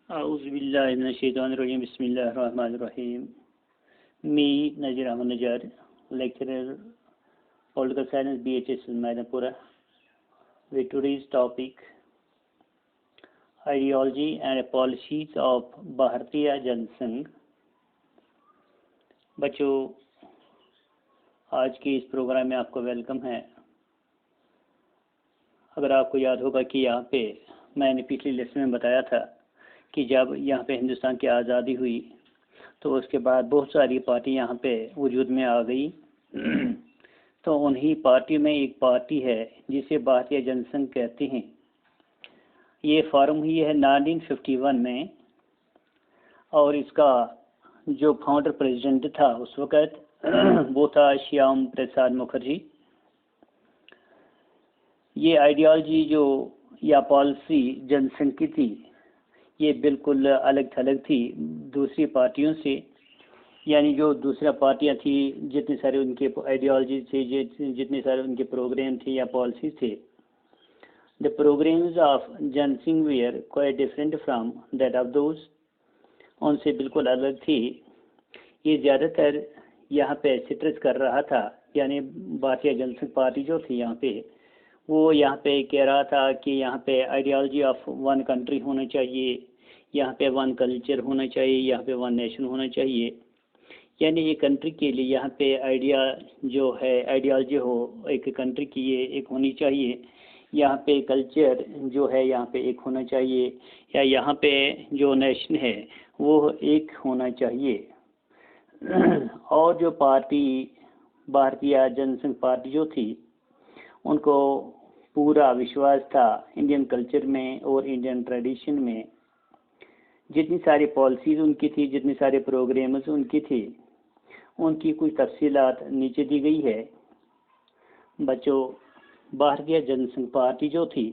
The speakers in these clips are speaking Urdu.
اعوذ باللہ من الشیطان الرجیم بسم اللہ الرحمن الرحیم. Me, Nazir Ahmad Najjar, lecturer, Political Science, BHS in Maidapura, with today's topic, Ideology and Policies of Bharatiya Janasangh. بچوں، آج کے اس پروگرام میں آپ کو ویلکم ہے. اگر آپ کو یاد ہوگا کہ یہاں پہ میں نے پچھلی لیسن میں بتایا تھا کہ جب یہاں پہ ہندوستان کی آزادی ہوئی تو اس کے بعد بہت ساری پارٹی یہاں پہ وجود میں آ گئی. تو انہی پارٹی میں ایک پارٹی ہے جسے بھارتیہ جن سنگھ کہتے ہیں. یہ فارم ہوئی ہے 1951 میں، اور اس کا جو فاؤنڈر پریزیڈنٹ تھا اس وقت وہ تھا شیام پرساد مکھرجی. یہ آئیڈیالوجی جو یا پالیسی جن سنگھ کی تھی یہ بالکل الگ تھلگ تھی دوسری پارٹیوں سے. یعنی جو دوسرا پارٹیاں تھیں جتنے سارے ان کے آئیڈیالوجی تھے، جتنے سارے ان کے پروگرام تھے یا پالیسیز تھے، the programs of جن Singh were quite different from that of those. ان سے بالکل الگ تھی. یہ زیادہ تر یہاں پہ سٹریس کر رہا تھا، یعنی بھارتیہ جن سنگھ پارٹی جو تھی یہاں پہ وہ یہاں پہ کہہ رہا تھا کہ یہاں پہ آئیڈیالوجی آف ون کنٹری ہونا چاہیے، یہاں پہ ون کلچر ہونا چاہیے، یہاں پہ ون نیشن ہونا چاہیے. یعنی ایک کنٹری کے لیے یہاں پہ آئیڈیا جو ہے آئیڈیالوجی ہو ایک کنٹری کی یہ ایک ہونی چاہیے، یہاں پہ کلچر جو ہے یہاں پہ ایک ہونا چاہیے، یا یہاں پہ جو نیشن ہے وہ ایک ہونا چاہیے. اور جو پارٹی بھارتیہ جن سنگھ پارٹی جو تھی ان کو پورا وشواس تھا انڈین کلچر میں اور انڈین ٹریڈیشن میں. جتنی ساری پالیسیز ان کی تھی، جتنے سارے پروگرامز ان کی تھی، ان کی کچھ تفصیلات نیچے دی گئی ہے. بچوں، بھارتیہ جن سنگھ پارٹی جو تھی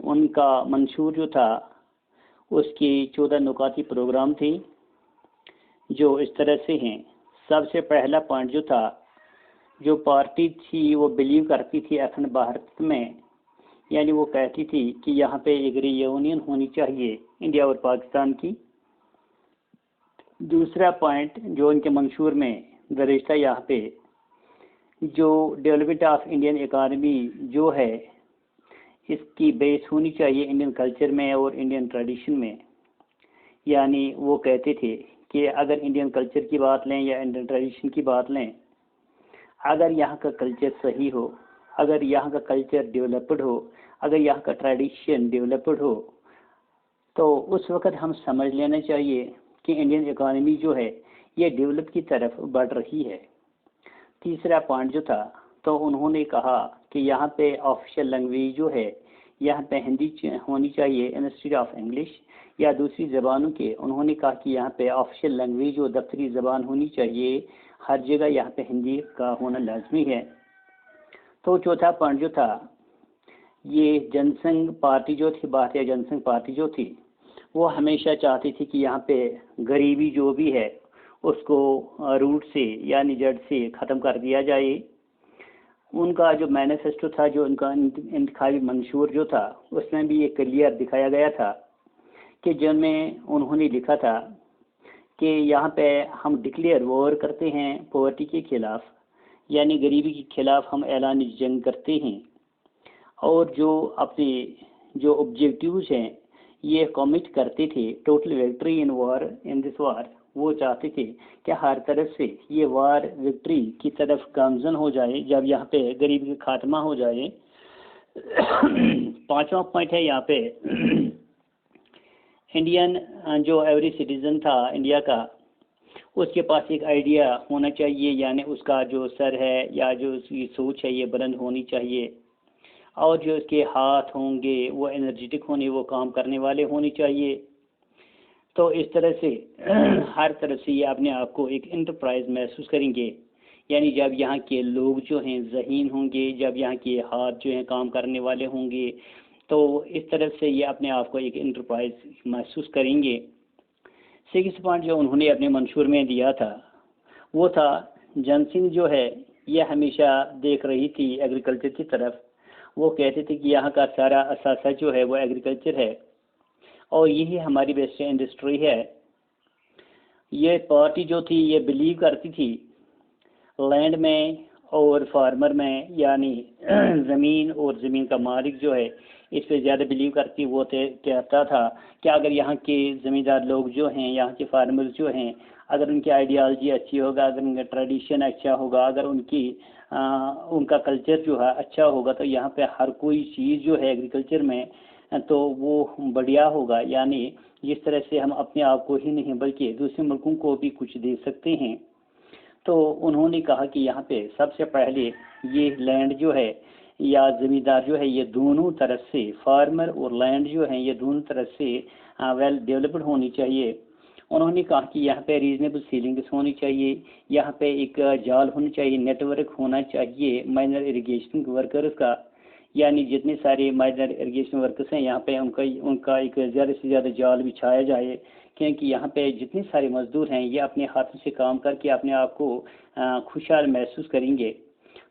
ان کا منشور جو تھا اس کی 14 نکاتی پروگرام تھی جو اس طرح سے ہیں. سب سے پہلا پوائنٹ جو تھا، جو پارٹی تھی وہ بلیو کرتی تھی اکھنڈ بھارت میں، یعنی وہ کہتی تھی کہ یہاں پہ ایک ریونین ہونی چاہیے انڈیا اور پاکستان کی. دوسرا پوائنٹ جو ان کے منشور میں درج تھا، یہاں پہ جو ڈیولپمنٹ آف انڈین اکانومی جو ہے اس کی بیس ہونی چاہیے انڈین کلچر میں اور انڈین ٹریڈیشن میں. یعنی وہ کہتے تھے کہ اگر انڈین کلچر کی بات لیں یا انڈین ٹریڈیشن کی بات لیں، اگر یہاں کا کلچر صحیح ہو، اگر یہاں کا کلچر ڈیولپڈ ہو، اگر یہاں کا ٹریڈیشن ڈیولپڈ ہو، تو اس وقت ہم سمجھ لینا چاہیے کہ انڈین اکانومی جو ہے یہ ڈیولپ کی طرف بڑھ رہی ہے. تیسرا پوائنٹ جو تھا تو انہوں نے کہا کہ یہاں پہ آفیشیل لینگویج جو ہے یہاں پہ ہندی ہونی چاہیے انسٹیڈ آف انگلش یا دوسری زبانوں کے. انہوں نے کہا کہ یہاں پہ آفیشیل لینگویج اور دفتری زبان ہونی چاہیے، ہر جگہ یہاں پہ ہندی کا ہونا لازمی ہے. تو چوتھا پوائنٹ جو تھا، یہ جن سنگھ پارٹی جو تھی بھارتیہ جن سنگھ پارٹی جو تھی وہ ہمیشہ چاہتی تھی کہ یہاں پہ غریبی جو بھی ہے اس کو روٹ سے یعنی جڑ سے ختم کر دیا جائے. ان کا جو مینیفیسٹو تھا، جو ان کا انتخابی منشور جو تھا، اس میں بھی یہ کلیئر دکھایا گیا تھا کہ جن میں انہوں نے لکھا تھا کہ یہاں پہ ہم ڈکلیئر وار کرتے ہیں پاورٹی کے خلاف، یعنی غریبی کے خلاف ہم اعلان جنگ کرتے ہیں. اور جو اپنے جو آبجیکٹیوز ہیں یہ کمٹ کرتے تھے ٹوٹل وکٹری ان وار ان دس وار. وہ چاہتے تھے کہ ہر طرف سے یہ وار وکٹری کی طرف گامزن ہو جائے جب یہاں پہ غریبی کا خاتمہ ہو جائے. پانچواں پوائنٹ ہے یہاں پہ انڈین جو ایوری سٹیزن تھا انڈیا کا، اس کے پاس ایک آئیڈیا ہونا چاہیے، یعنی اس کا جو سر ہے یا جو اس کی سوچ ہے یہ بلند ہونی چاہیے، اور جو اس کے ہاتھ ہوں گے وہ انرجیٹک ہونے، وہ کام کرنے والے ہونے چاہیے. تو اس طرح سے ہر طرف سے یہ اپنے آپ کو ایک انٹرپرائز محسوس کریں گے. یعنی جب یہاں کے لوگ جو ہیں ذہین ہوں گے، جب یہاں کے ہاتھ جو ہیں کام کرنے والے ہوں گے، تو اس طرف سے یہ اپنے آپ کو ایک انٹرپرائز محسوس کریں گے. سکس پوائنٹ جو انہوں نے اپنے منشور میں دیا تھا وہ تھا، جن سنگھ جو ہے یہ ہمیشہ دیکھ رہی تھی ایگریکلچر کی طرف. وہ کہتے تھے کہ یہاں کا سارا اثاثہ جو ہے وہ ایگریکلچر ہے، اور یہی ہماری بیسٹ انڈسٹری ہے۔ یہ پارٹی جو تھی یہ بلیو کرتی تھی لینڈ میں اور فارمر میں، یعنی زمین اور زمین کا مالک جو ہے اس پہ زیادہ بلیو کرتی، وہ کہتا تھا کہ اگر یہاں کے زمیندار لوگ جو ہیں، یہاں کے فارمر جو ہیں، اگر ان کی آئیڈیالوجی اچھی ہوگا، اگر ان کا ٹریڈیشن اچھا ہوگا، اگر ان کا کلچر جو ہے اچھا ہوگا، تو یہاں پہ ہر کوئی چیز جو ہے ایگریکلچر میں تو وہ بڑھیا ہوگا۔ یعنی جس طرح سے ہم اپنے آپ کو ہی نہیں بلکہ دوسرے ملکوں کو بھی کچھ دے سکتے ہیں۔ تو انہوں نے کہا کہ یہاں پہ سب سے پہلے یہ لینڈ جو ہے یا زمیندار جو ہے یہ دونوں طرف سے، فارمر اور لینڈ جو ہیں یہ دونوں طرف سے ویل ڈیولپڈ ہونی چاہیے۔ انہوں نے کہا کہ یہاں پہ ریزنیبل سیلنگس ہونی چاہیے، یہاں پہ ایک جال ہونا چاہیے، نیٹ ورک ہونا چاہیے مائنر اریگیشن ورکرز کا، یعنی جتنے سارے مائنر اریگیشن ورکرز ہیں یہاں پہ ان کا ایک زیادہ سے زیادہ جال بچھایا جائے، کیونکہ یہاں پہ جتنے سارے مزدور ہیں یہ اپنے ہاتھوں سے کام کر کے اپنے آپ کو خوشحال محسوس کریں گے۔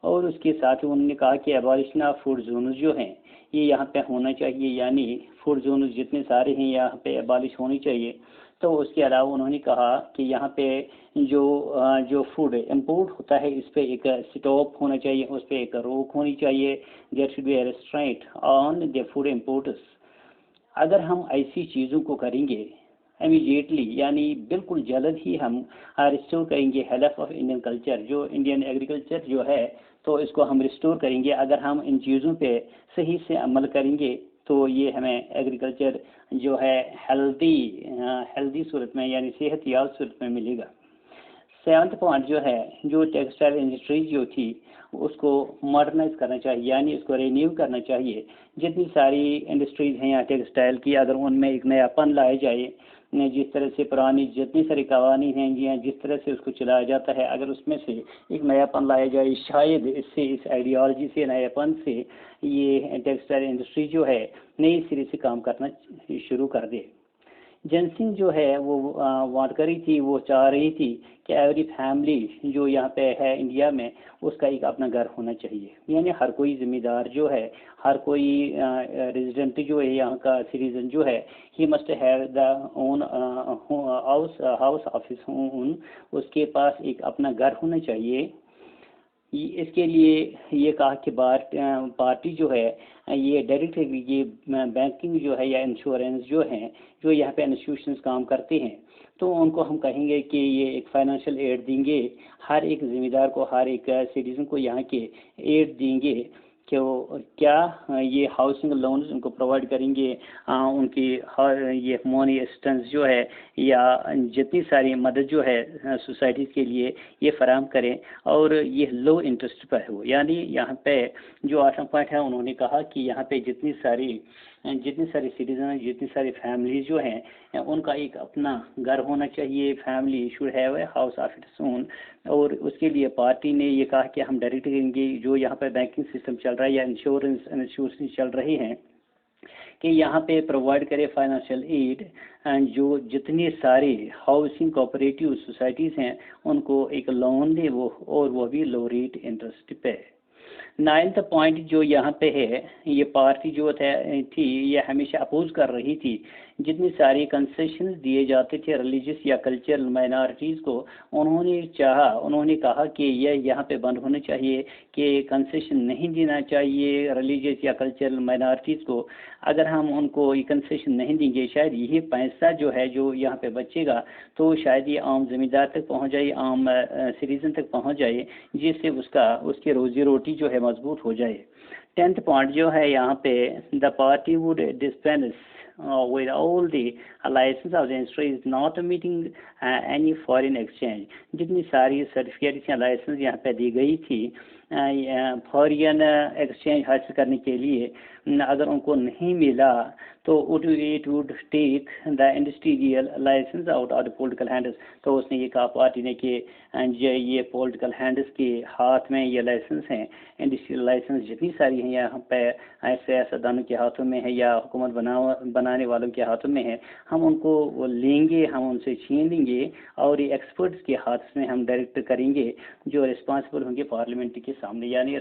اور اس کے ساتھ انہوں نے کہا کہ ایبالیشن آف فوڈ زونز جو ہیں یہ یہاں پہ ہونا چاہیے، یعنی فوڈ زونز جتنے سارے ہیں یہاں پہ ایبالش ہونی چاہیے۔ تو اس کے علاوہ انہوں نے کہا کہ یہاں پہ جو فوڈ امپورٹ ہوتا ہے اس پہ ایک سٹاپ ہونا چاہیے، اس پہ ایک روک ہونی چاہیے، there should be a restraint on the food imports. اگر ہم ایسی چیزوں کو کریں گے امیجیٹلی، یعنی بالکل جلد ہی ہم ریسٹور کریں گے ہیلتھ آف انڈین کلچر، جو انڈین ایگریکلچر جو ہے تو اس کو ہم ریسٹور کریں گے۔ اگر ہم ان چیزوں پہ صحیح سے عمل کریں گے تو یہ ہمیں ایگریکلچر جو ہے ہیلدی صورت میں، یعنی صحت یاب صورت میں ملے گا۔ 7 پوائنٹ جو ہے، جو ٹیکسٹائل انڈسٹری جو تھی اس کو ماڈرنائز کرنا چاہیے، یعنی اس کو رینیو کرنا چاہیے۔ جتنی ساری انڈسٹریز ہیں یا ٹیکسٹائل کی، اگر ان میں ایک نیا پن لایا جائے، جس طرح سے پرانی جتنی ساری قوانین ہیں یا جس طرح سے اس کو چلایا جاتا ہے، اگر اس میں سے ایک نیا پن لایا جائے، شاید اس آئیڈیالوجی سے، نیا پن سے یہ ٹیکسٹائل انڈسٹری جو ہے نئی سرے سے کام کرنا شروع کر دے۔ جنسنگ جو ہے وہ وانٹ کری تھی، وہ چاہ رہی تھی کہ ایوری فیملی جو یہاں پہ ہے انڈیا میں اس کا ایک اپنا گھر ہونا چاہیے، یعنی ہر کوئی زمیندار جو ہے، ہر کوئی ریزیڈنٹ جو ہے یہاں کا سٹیزن جو ہے، he must have the own house of his own, اس کے پاس ایک اپنا گھر ہونا چاہیے۔ اس کے لیے یہ کہا کہ پارٹی جو ہے یہ ڈائریکٹ یہ بینکنگ جو ہے یا انشورنس جو ہیں، جو یہاں پہ انسٹیٹیوشنز کام کرتے ہیں، تو ان کو ہم کہیں گے کہ یہ ایک فائنینشیل ایڈ دیں گے ہر ایک زمیندار کو، ہر ایک سٹیزن کو یہاں کے ایڈ دیں گے کہ وہ کیا یہ ہاؤسنگ لونز ان کو پرووائڈ کریں گے، ان کی یہ مونی اسسٹنس جو ہے یا جتنی ساری مدد جو ہے سوسائٹیز کے لیے یہ فراہم کریں، اور یہ لو انٹرسٹ پر ہو۔ یعنی یہاں پہ جو 8واں پوائنٹ ہے انہوں نے کہا کہ یہاں پہ جتنی ساری سٹیزن ہیں، جتنی ساری فیملیز جو ہیں ان کا ایک اپنا گھر ہونا چاہیے، family should have a house of its own. اور اس کے لیے پارٹی نے یہ کہا کہ ہم ڈائریکٹ کریں گے جو یہاں پہ بینکنگ سسٹم چل رہا ہے یا انشورنس چل رہی ہیں کہ یہاں پہ پرووائڈ کرے فائنینشیل ایڈ، جو جتنی ساری ہاؤسنگ کوآپریٹیو سوسائٹیز ہیں ان کو ایک لون دے وہ بھی لو ریٹ انٹرسٹ پہ۔ 9واں پوائنٹ جو یہاں پہ ہے، یہ پارٹی جو تھی یہ ہمیشہ اپوز کر رہی تھی جتنی ساری کنسیشنز دیے جاتے تھے ریلیجس یا کلچرل مائنارٹیز کو، انہوں نے کہا کہ یہ یہاں پہ بند ہونا چاہیے کہ کنسیشن نہیں دینا چاہیے ریلیجس یا کلچرل مائنارٹیز کو۔ اگر ہم ان کو یہ کنسیشن نہیں دیں گے، شاید یہی پیسہ جو ہے جو یہاں پہ بچے گا تو شاید یہ عام زمیندار تک پہنچ جائے، عام سٹیزن تک پہنچ جائے، جس سے اس کی روزی روٹی جو ہے مضبوط ہو جائے۔ 10واں پوائنٹ جو ہے یہاں پہ، the party would dispense with all the license of the industry is not meeting any foreign exchange۔ جتنی ساری سرٹیفکیٹس یا لائسنس یہاں پہ دی گئی تھی فورین ایکسچینج حاصل کرنے کے لیے، اگر ان کو نہیں ملا تو it would take the industrial license out of the political hands۔ تو اس نے یہ کہا پارٹی نے کہ یہ پولیٹیکل ہینڈز کے ہاتھ میں یہ لائسنس ہیں، انڈسٹریل لائسنس جتنی ساری ہیں یہاں پہ سیاستدانوں کے ہاتھوں میں ہے یا حکومت بنانے بنانے والوں کے ہاتھوں میں ہے. ہم ان کو وہ لیں گے, ہم ان سے چھین لیں گے اور یہ ایکسپرٹس کے ہاتھ میں ہم ڈائریکٹ کریں گے جو رسپانسبل ہوں گے پارلیمنٹ کے سامنے, یعنی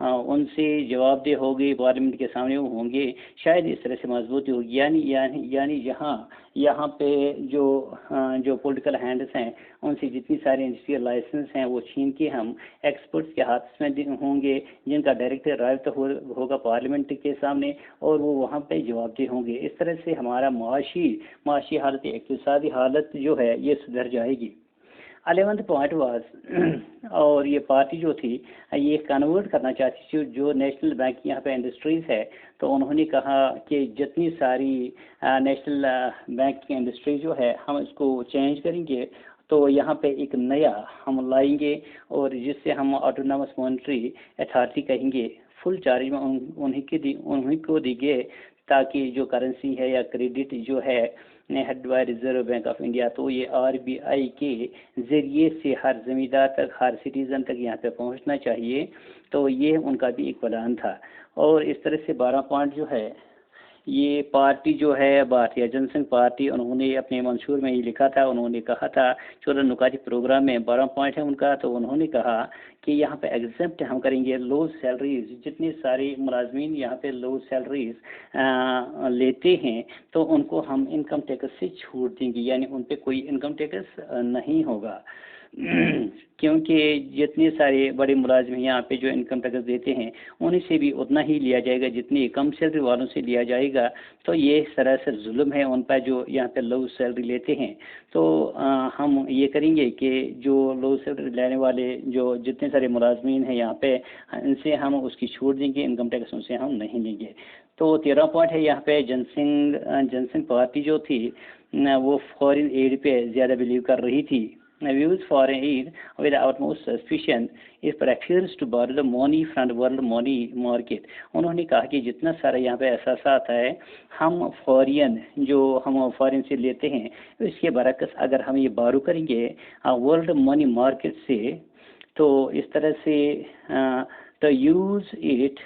ان سے جواب دہ ہوگی پارلیمنٹ کے سامنے وہ ہوں گے. شاید اس طرح سے مضبوطی ہوگی. یعنی یہاں پہ جو پولیٹیکل ہینڈس ہیں ان سے جتنی سارے انڈسٹریل لائسنس ہیں وہ چھین کے ہم ایکسپرٹس کے ہاتھ میں ہوں گے جن کا ڈائریکٹ رابطہ ہوگا پارلیمنٹ کے سامنے اور وہ وہاں پہ جواب دہ ہوں گے. اس طرح سے ہمارا معاشی حالت, اقتصادی حالت جو ہے یہ سدھر جائے گی. 11th پوائنٹ واز اور یہ پارٹی جو تھی یہ کنورٹ کرنا چاہتی تھی جو نیشنل بینک یہاں پہ انڈسٹریز ہے, تو انہوں نے کہا کہ جتنی ساری نیشنل بینک کی انڈسٹری جو ہے ہم اس کو چینج کریں گے تو یہاں پہ ایک نیا ہم لائیں گے اور جس سے ہم آٹونامس مانیٹری اتھارٹی کہیں گے. فل چارج میں انہیں کو دی گئے تاکہ جو کرنسی ہے یا کریڈٹ جو ہے held by Reserve Bank of India, تو یہ RBI کے ذریعے سے ہر زمیندار تک, ہر سٹیزن تک یہاں پہ پہنچنا چاہیے. تو یہ ان کا بھی ایک پلان تھا. اور اس طرح سے 12 پوائنٹ جو ہے یہ پارٹی جو ہے بھارتیہ جن سنگھ پارٹی, انہوں نے اپنے منشور میں یہ لکھا تھا, انہوں نے کہا تھا 14 نکاتی پروگرام میں 12 پوائنٹ ہے ان کا, تو انہوں نے کہا کہ یہاں پہ ایگزمپٹ ہم کریں گے لو سیلریز, جتنے سارے ملازمین یہاں پہ لو سیلریز لیتے ہیں تو ان کو ہم انکم ٹیکس سے چھوٹ دیں گے, یعنی ان پہ کوئی انکم ٹیکس نہیں ہوگا. کیونکہ جتنے سارے بڑے ملازم ہیں یہاں پہ جو انکم ٹیکس دیتے ہیں انہیں سے بھی اتنا ہی لیا جائے گا جتنی کم سیلری والوں سے لیا جائے گا. تو یہ سراسر ظلم ہے ان پہ جو یہاں پہ لو سیلری لیتے ہیں. تو ہم یہ کریں گے کہ جو لو سیلری لینے والے جو جتنے سارے ملازمین ہیں یہاں پہ ان سے ہم اس کی چھوٹ دیں گے, انکم ٹیکس ان سے ہم نہیں لیں گے. تو 13 پوائنٹ ہے یہاں پہ جن سنگھ پارٹی جو تھی وہ فورن ایڈ پہ زیادہ بلیو کر رہی تھی. Views foreign aid with utmost suspicion if prefers to borrow the money from the world money market. انہوں نے کہا کہ جتنا سارا یہاں پہ احساسات ہے ہم فورین سے لیتے ہیں, اس کے برعکس اگر ہم یہ بارو کریں گے ورلڈ منی مارکیٹ سے تو اس طرح سے to use it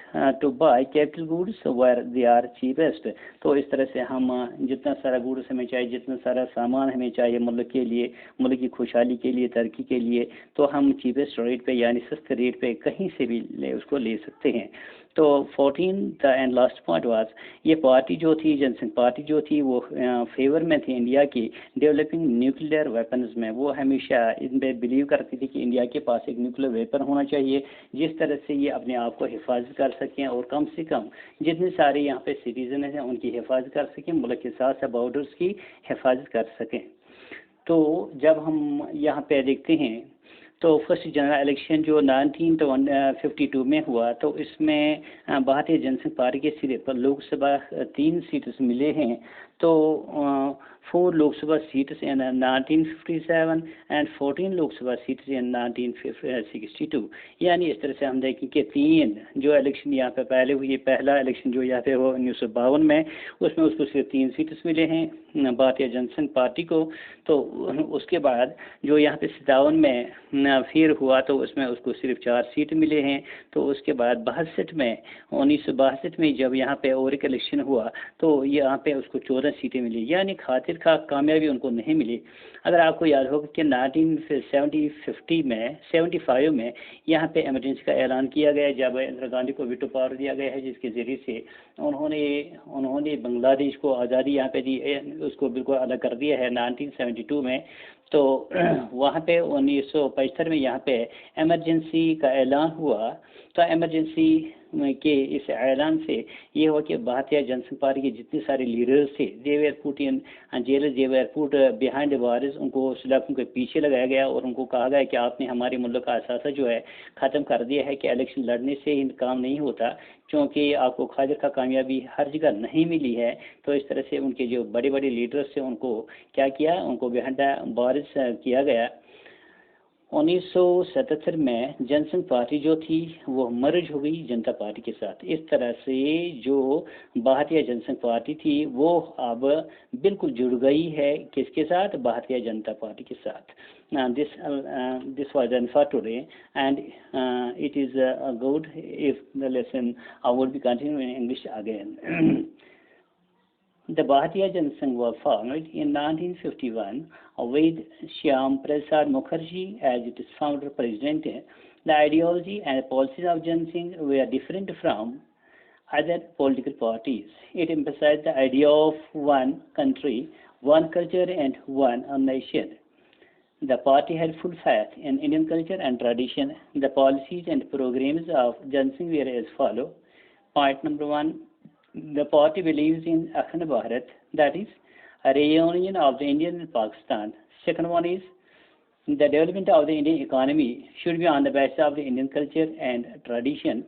to buy capital goods where they are cheapest. تو اس طرح سے ہم جتنا سارا گوڈس ہمیں چاہیے, جتنا سارا سامان ہمیں چاہیے ملک کے لیے, ملک کی خوشحالی کے لیے, ترقی کے لیے, تو ہم چیپسٹ ریٹ پہ یعنی سستے ریٹ پہ کہیں سے بھی اس کو لے سکتے ہیں. تو 14 اینڈ لاسٹ پوائنٹ واز یہ پارٹی جو تھی جن سنگھ پارٹی جو تھی وہ فیور میں تھی انڈیا کی ڈیولپنگ نیوکلیئر ویپنز میں. وہ ہمیشہ ان پہ بلیو کرتی تھی کہ انڈیا کے پاس ایک نیوکلیئر ویپن ہونا چاہیے جس طرح سے یہ اپنے آپ کو حفاظت کر سکیں اور کم سے کم جتنے سارے یہاں پہ سٹیزن ہیں ان کی حفاظت کر سکیں, ملک کے ساتھ ساتھ بارڈرز کی حفاظت کر سکیں. تو جب ہم یہاں پہ دیکھتے ہیں تو فرسٹ جنرل الیکشن جو 1952 میں ہوا تو اس میں بھارتیہ جن سنگھ پارٹی کے صرف لوک سبھا 3 سیٹس ملے ہیں. تو 4 Lok Sabha seats in 1957 and 14 Lok Sabha seats in 1962. یعنی اس طرح سے ہم دیکھیں کہ 3 جو الیکشن یہاں پہ پہلے ہوئی, پہلا الیکشن جو یہاں پہ ہوا 1952 میں, اس میں اس کو صرف 3 سیٹس ملے ہیں بھارتیہ جن سنگھ پارٹی کو. تو اس کے بعد جو یہاں پہ 57 میں پھر ہوا تو اس میں اس کو صرف 4 سیٹ ملے ہیں. تو اس کے بعد 1962 میں جب یہاں پہ اور ایک الیکشن ہوا تو یہاں پہ اس کو 14 سیٹیں ملی, یعنی خاطر خواہ کامیابی ان کو نہیں ملی. اگر آپ کو یاد ہوگا کہ 1975 میں یہاں پہ ایمرجنسی کا اعلان کیا گیا جب اندرا گاندھی کو ویٹو پاور دیا گیا ہے جس کے ذریعے سے انہوں نے بنگلہ دیش کو آزادی یہاں پہ دی, اس کو بالکل الگ کر دیا ہے 1972 میں. تو وہاں پہ 1975 میں یہاں پہ ایمرجنسی کا اعلان ہوا. تو ایمرجنسی کے اس اعلان سے یہ ہوا کہ بھارتیہ جن سنگھ پارٹی کے جتنے سارے لیڈرز تھے they were put in jail, they were put behind bars, ان کو سلاخوں کے پیچھے لگایا گیا اور ان کو کہا گیا کہ آپ نے ہمارے ملک کا اثاثہ جو ہے ختم کر دیا ہے کہ الیکشن لڑنے سے ہی کام نہیں ہوتا کیونکہ آپ کو خاطر کا کامیابی ہر جگہ نہیں ملی ہے. تو اس طرح سے ان کے جو بڑے بڑے لیڈرز تھے ان کو کیا کیا, ان کو بیہائنڈ بارز کیا گیا. 1977 میں جن سنگھ پارٹی جو تھی وہ مرج ہو گئی جنتا پارٹی کے ساتھ. اس طرح سے جو بھارتیہ جن سنگھ پارٹی تھی وہ اب بالکل جڑ گئی ہے کس کے ساتھ, بھارتیہ جنتا پارٹی کے ساتھ. This was done for today and it is good if the lesson would be continued in English again. The Bharatiya Janata Sangh was formed in 1951 with Shyam Prasad Mukherjee as its founder president. The ideology and policies of Janata Sangh were different from other political parties. It emphasized the idea of one country, one culture, and one nation. The party had full faith in Indian culture and tradition. The policies and programs of Janata Sangh were as follows. Point number one, the party believes in Akhand Bharat, that is, a reunion of the Indian and Pakistan. Second one is, the development of the Indian economy should be on the basis of the Indian culture and tradition.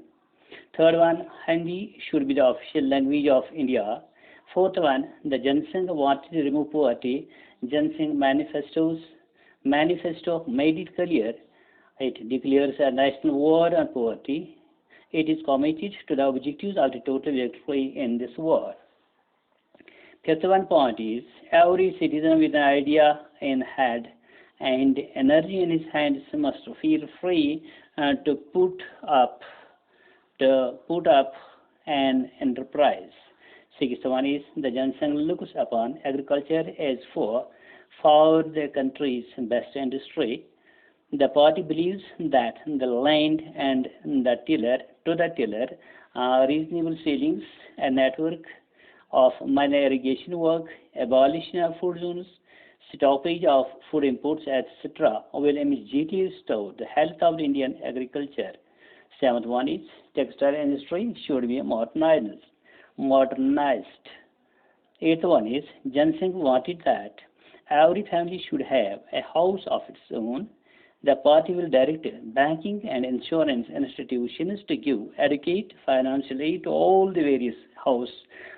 Third one, Hindi should be the official language of India. Fourth one, the Janata Sangh wanted to remove poverty. Janata Sangh manifesto made it clear. It declares a national war on poverty. It is committed to the objectives of the total victory in this war. Fifth one point is, every citizen with an idea in head and energy in his hands must feel free to put up an enterprise. Sixth one is, the Janata Sangh looks upon agriculture as for the country's best industry. The party believes that the land and the tiller reasonable ceilings, a network of minor irrigation work, abolition of food zones, stoppage of food imports, etc., will immediately restore the health of the Indian agriculture. Seventh one is, textile industry should be modernized. Eighth one is, Janata Sangh wanted that every family should have a house of its own. The party will direct banking and insurance institutions to give adequate financial aid to all the various house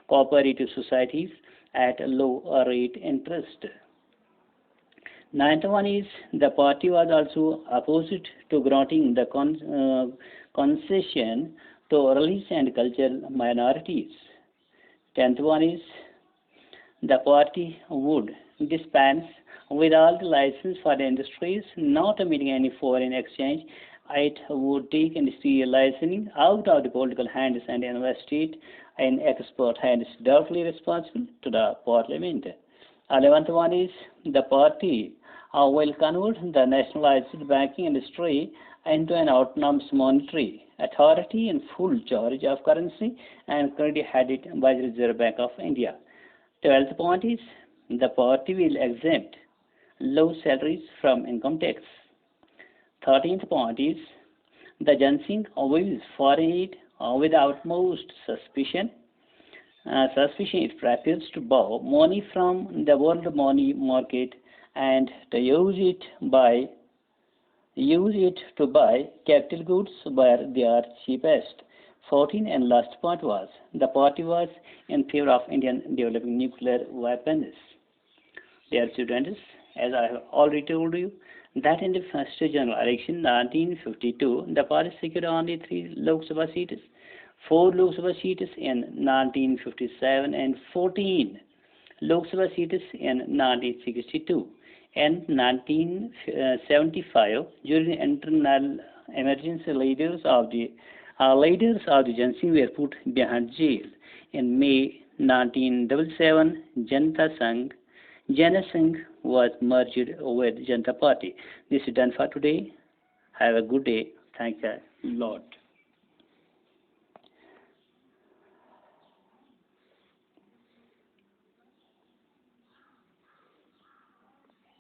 cooperative societies at low rate interest. Ninth one is, the party was also opposed to granting the concession to religious and cultural minorities. Tenth one is, the party would dispense with all the license for the industries not admitting any foreign exchange. It would take industrial licensing out of the political hands and invest it in export hands directly responsible to the parliament. 11th one is, the party will convert the nationalized banking industry into an autonomous monetary authority in full charge of currency and currently headed by the Reserve Bank of India. 12th point is, the party will exempt low salaries from income tax. 13th point is, the Janata Sangh will foreign aid with utmost suspicion. Suspicion is prepared to borrow money from the world money market and to use it to buy capital goods where they are cheapest. 14th and last point was, the party was in favor of Indian developing nuclear weapons. Dear students, as I have already told you, that in the first general election 1952, the party secured only 3 Lok Sabha seats, 4 Lok Sabha seats in 1957 and 14 Lok Sabha seats in 1962. In 1975, during the internal emergency, leaders of the Janata Sangh were put behind jail. In May 1977, Janata Sangh was merged with Janata Party. This is done for today. Have a good day. Thank you, Lord.